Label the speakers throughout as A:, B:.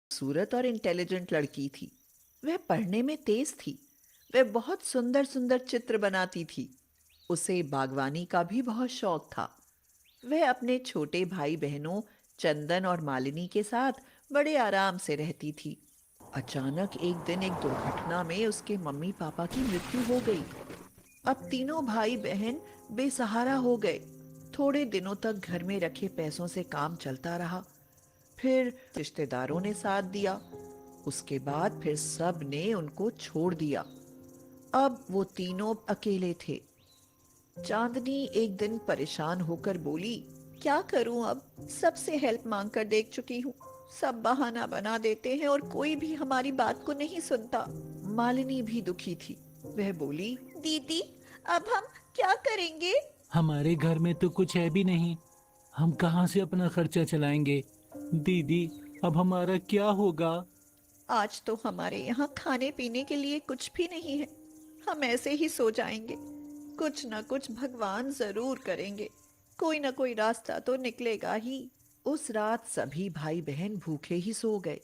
A: खूबसूरत और इंटेलिजेंट लड़की थी। वह पढ़ने में तेज थी। वह बहुत सुंदर सुंदर चित्र बनाती थी। उसे बागवानी का भी बहुत शौक था। वह अपने छोटे भाई बहनों चंदन और मालिनी के साथ बड़े आराम से रहती थी। अचानक एक दिन एक दुर्घटना में उसके मम्मी पापा की मृत्यु हो गई। अब तीनों भाई बहन बेसहारा हो गए। थोड़े दिनों तक घर में रखे पैसों से काम चलता रहा। फिर रिश्तेदारों ने साथ दिया। उसके बाद फिर सब ने उनको छोड़ दिया। अब वो तीनों अकेले थे। चांदनी एक दिन परेशान होकर बोली, क्या करूं अब? सबसे हेल्प मांग कर देख चुकी हूँ। सब बहाना बना देते हैं और कोई भी हमारी बात को नहीं सुनता। मालिनी भी दुखी थी। वह बोली, दीदी, अब हम क्या करेंगे?
B: हमारे घर में तो कुछ है भी नहीं। हम कहाँ से अपना खर्चा चलाएंगे? दीदी, अब हमारा क्या होगा?
A: आज तो हमारे यहाँ खाने पीने के लिए कुछ भी नहीं है। हम ऐसे ही सो जाएंगे। कुछ न कुछ भगवान जरूर करेंगे। कोई न कोई रास्ता तो निकलेगा ही। उस रात सभी भाई बहन भूखे ही सो गए।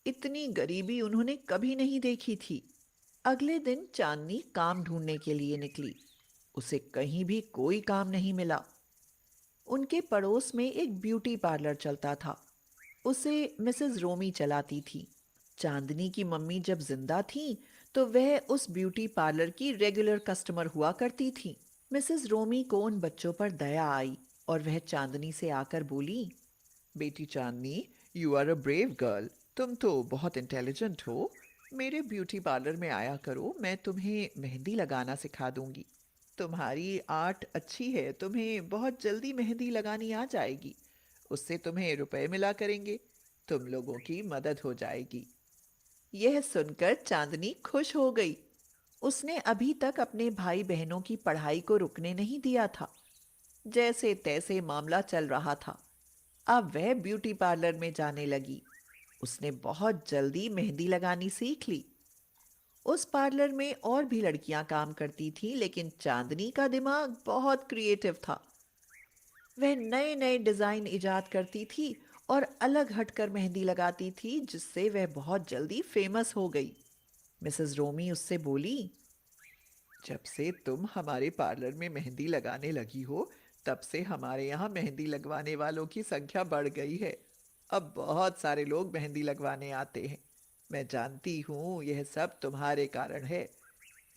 A: इतनी गरीबी उन्होंने कभी नहीं देखी थी। अगले दिन चांदनी काम ढूंढने के लिए निकली। उसे कहीं भी कोई काम नहीं मिला। उनके पड़ोस में एक ब्यूटी पार्लर चलता था। उसे मिसेस रोमी चलाती थी। चांदनी की मम्मी जब जिंदा थी तो वह उस ब्यूटी पार्लर की रेगुलर कस्टमर हुआ करती थी। मिसेस रोमी को उन बच्चों पर दया आई और वह चांदनी से आकर बोली, बेटी Chandni, you are a brave girl. तुम तो बहुत इंटेलिजेंट हो। मेरे ब्यूटी पार्लर में आया करो, मैं तुम्हें मेहंदी लगाना सिखा दूंगी। तुम्हारी आर्ट अच्छी है, तुम्हें बहुत जल्दी मेहंदी लगानी आ जाएगी। उससे तुम्हें रुपए मिला करेंगे। तुम लोगों की मदद हो जाएगी। यह सुनकर चांदनी खुश हो गई। उसने अभी तक अपने भाई बहनों की पढ़ाई को रुकने नहीं दिया था। जैसे तैसे मामला चल रहा था। अब वह ब्यूटी पार्लर में जाने लगी। उसने बहुत जल्दी मेहंदी लगानी सीख ली। उस पार्लर में और भी लड़कियां काम करती थीं, लेकिन चांदनी का दिमाग बहुत क्रिएटिव था। वह नए नए डिजाइन इजाद करती थी और अलग हटकर मेहंदी लगाती थी, जिससे वह बहुत जल्दी फेमस हो गई। मिसेस रोमी उससे बोली, जब से तुम हमारे पार्लर में मेहंदी लगाने लगी हो, तब से हमारे यहाँ मेहंदी लगवाने वालों की संख्या बढ़ गई है। अब बहुत सारे लोग मेहंदी लगवाने आते हैं। मैं जानती हूँ यह सब तुम्हारे कारण है।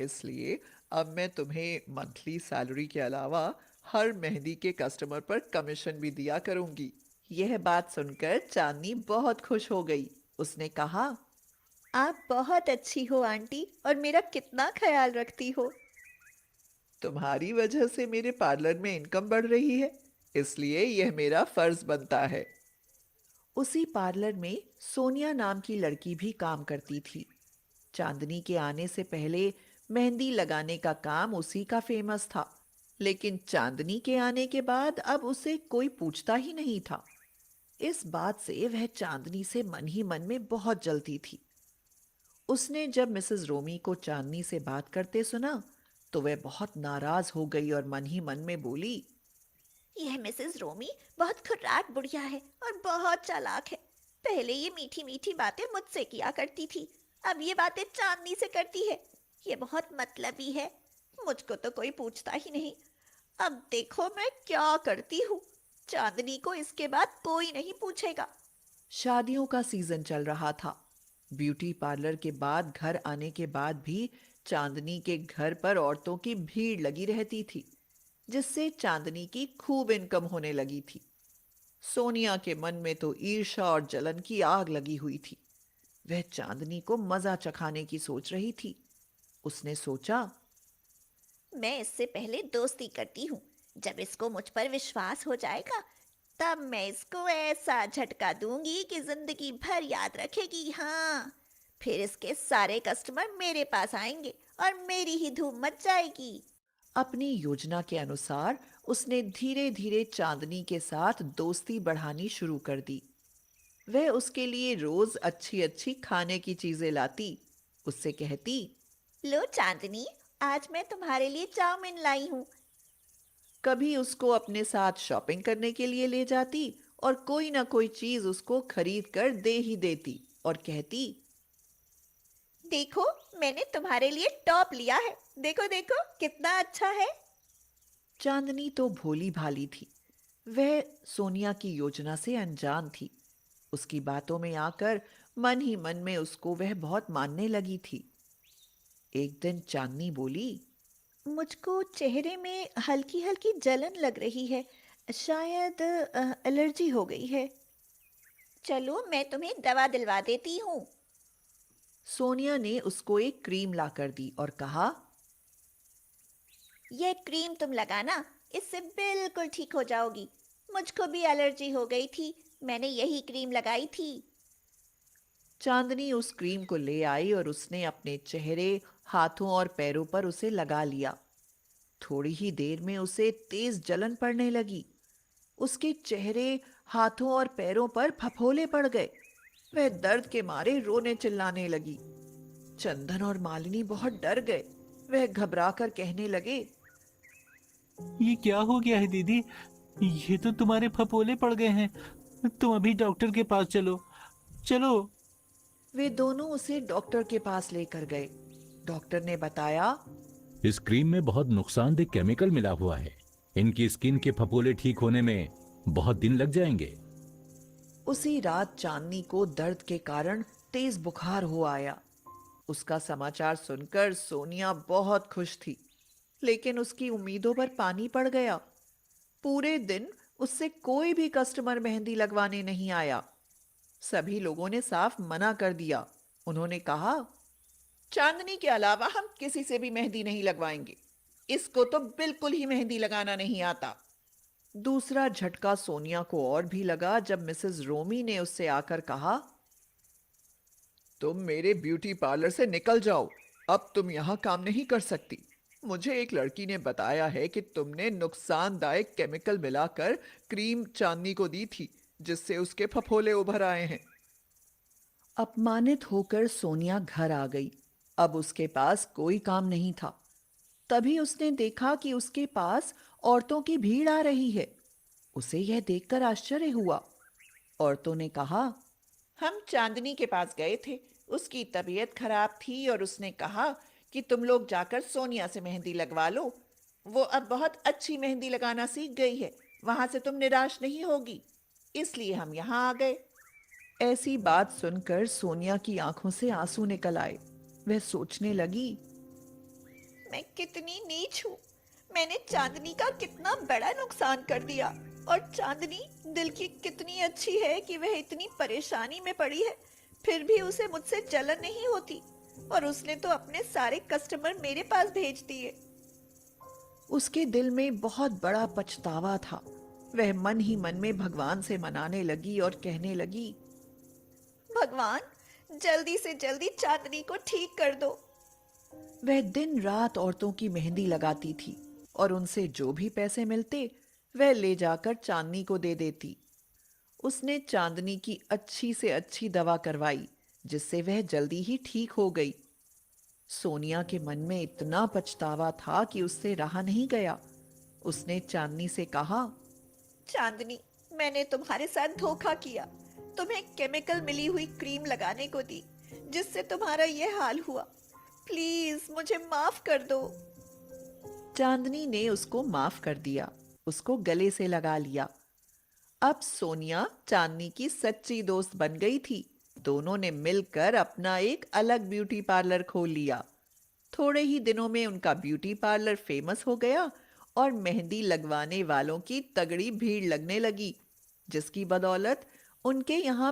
A: इसलिए अब मैं तुम्हें मंथली सैलरी के अलावा हर मेहंदी के कस्टमर पर कमीशन भी दिया करूंगी। यह बात सुनकर चांदनी बहुत खुश हो गई। उसने कहा, आप बहुत अच्छी हो आंटी, और मेरा कितना ख्याल रखती हो। तुम्हारी वजह से मेरे पार्लर में इनकम बढ़ रही है, इसलिए यह मेरा फर्ज बनता है। उसी पार्लर में सोनिया नाम की लड़की भी काम करती थी। चांदनी के आने से पहले मेहंदी लगाने का काम उसी का फेमस था। लेकिन चांदनी के आने के बाद अब उसे कोई पूछता ही नहीं था। इस बात से वह चांदनी से मन ही मन में बहुत जलती थी। उसने जब मिसेस रोमी को चांदनी से बात करते सुना तो वह बहुत नाराज हो गई और मन ही मन में बोली, यह मिसेस रोमी बहुत खुर्राट बुढ़िया है और बहुत चालाक है। पहले ये मीठी मीठी बातें मुझसे किया करती थी, अब ये बातें चांदनी से करती है। ये बहुत मतलबी है। मुझको तो कोई पूछता ही नहीं। अब देखो मैं क्या करती हूँ। चांदनी को इसके बाद कोई नहीं पूछेगा। शादियों का सीजन चल रहा था। ब्यूटी पार्लर के बाद घर आने के बाद भी चांदनी के घर पर औरतों की भीड़ लगी रहती थी, जिससे चांदनी की खूब इनकम होने लगी थी। सोनिया के मन में तो ईर्ष्या और जलन की आग लगी हुई थी। वह चांदनी को मजा चखाने की सोच रही थी। उसने सोचा, मैं इससे पहले दोस्ती करती हूँ। जब इसको मुझ पर विश्वास हो जाएगा, तब मैं इसको ऐसा झटका दूंगी कि जिंदगी भर याद रखेगी। हाँ, फिर इसके सारे कस्टमर मेरे पास आएंगे और मेरी ही धूम मच जाएगी। अपनी योजना के अनुसार उसने धीरे धीरे चांदनी के साथ दोस्ती बढ़ानी शुरू कर दी। वह उसके लिए रोज अच्छी अच्छी खाने की चीजें लाती। उससे कहती, लो चांदनी, आज मैं तुम्हारे लिए चाउमीन लाई हूँ। कभी उसको अपने साथ शॉपिंग करने के लिए ले जाती और कोई ना कोई चीज उसको खरीद कर दे ही देती और कहती, देखो, मैंने तुम्हारे लिए टॉप लिया है, देखो देखो कितना अच्छा है। चांदनी तो भोली भाली थी। वह सोनिया की योजना से अनजान थी। उसकी बातों में आकर मन ही मन में उसको वह बहुत मानने लगी थी। एक दिन चांदनी बोली, मुझको चेहरे में हल्की हल्की जलन लग रही है, शायद एलर्जी हो गई है। चलो मैं तुम्हें दवा दिलवा देती हूँ। सोनिया ने उसको एक क्रीम लाकर दी और कहा, यह क्रीम तुम लगाना, इससे बिल्कुल ठीक हो जाओगी। मुझको भी एलर्जी हो गई थी, मैंने यही क्रीम लगाई थी। चांदनी उस क्रीम को ले आई और उसने अपने चेहरे, हाथों और पैरों पर उसे लगा लिया। थोड़ी ही देर में उसे तेज जलन पड़ने लगी। उसके चेहरे, हाथों और पैरों पर फफोले पड़ गए। वह दर्द के मारे रोने चिल्लाने लगी। चंदन और मालिनी बहुत डर गए। वह घबराकर कहने लगे,
B: ये क्या हो गया है दीदी? ये तो तुम्हारे फपोले पड़ गए हैं। तुम अभी डॉक्टर के पास चलो। चलो।
A: वे दोनों उसे डॉक्टर के पास लेकर गए। डॉक्टर ने बताया,
C: इस क्रीम में बहुत नुकसानदेह केमिकल मिला हुआ है। इनकी स्किन के फफोले ठीक होने में बहुत दिन लग जाएंगे।
A: उसी रात चांदनी को दर्द के कारण तेज बुखार हो आया। उसका समाचार सुनकर सोनिया बहुत खुश थी, लेकिन उसकी उम्मीदों पर पानी पड़ गया। पूरे दिन उससे कोई भी कस्टमर मेहंदी लगवाने नहीं आया। सभी लोगों ने साफ मना कर दिया। उन्होंने कहा, चांदनी के अलावा हम किसी से भी मेहंदी नहीं लगवाएंगे। इसको तो बिल्कुल ही मेहंदी लगाना नहीं आता। दूसरा झटका सोनिया को और भी लगा जब मिसेस रोमी ने उससे आकर कहा, तुम मेरे ब्यूटी पार्लर से निकल जाओ, अब तुम यहाँ काम नहीं कर सकती। मुझे एक लड़की ने बताया है कि तुमने नुकसानदायक केमिकल मिलाकर क्रीम चांदनी को दी थी, जिससे उसके फफोले उभर आए हैं। अपमानित होकर सोनिया घर आ गई। अब उसके पास कोई काम नहीं था। तभी उसने देखा कि उसके पास औरतों की भीड़ आ रही है। उसे यह देखकर आश्चर्य हुआ। औरतों ने कहा, हम चांदनी के पास गए थे, उसकी तबीयत खराब थी और उसने कहा कि तुम लोग जाकर सोनिया से मेहंदी लगवा लो। वो अब बहुत अच्छी मेहंदी लगाना सीख गई है, वहां से तुम निराश नहीं होगी, इसलिए हम यहाँ आ गए। ऐसी बात सुनकर सोनिया की आंखों से आंसू निकल आए। वह सोचने लगी, मैं कितनी नीच हूँ। मैंने चांदनी का कितना बड़ा नुकसान कर दिया। और चांदनी दिल की कितनी अच्छी है कि वह इतनी परेशानी में पड़ी है, फिर भी उसे मुझसे जलन नहीं होती, और उसने तो अपने सारे कस्टमर मेरे पास भेज दिए। उसके दिल में बहुत बड़ा पछतावा था। वह मन ही मन में भगवान से मनाने लगी और कहने लगी, भगवान, जल्दी से जल्दी चांदनी को ठीक कर दो। वह दिन रात औरतों की मेहंदी लगाती थी और उनसे जो भी पैसे मिलते वह ले जाकर चांदनी को दे देती। उसने चांदनी की अच्छी से अच्छी दवा करवाई, जिससे वह जल्दी ही ठीक हो गई। सोनिया के मन में इतना पछतावा था कि उससे रहा नहीं गया। उसने चांदनी से कहा, चांदनी, मैंने तुम्हारे साथ धोखा किया। तुम्हें केमिकल मिली हुई क्रीम लगाने को दी, जिससे तुम्हारा यह हाल हुआ। प्लीज मुझे माफ कर दो। चांदनी ने उसको माफ कर दिया, उसको गले से लगा लिया। अब सोनिया चांदनी की सच्ची दोस्त बन गई थी। दोनों ने मिलकर अपना एक अलग ब्यूटी पार्लर खोल लिया। थोड़े ही दिनों में उनका ब्यूटी पार्लर फेमस हो गया और मेहंदी लगवाने वालों की तगड़ी भीड़ लगने लगी, जिसकी बदौलत उनके यहाँ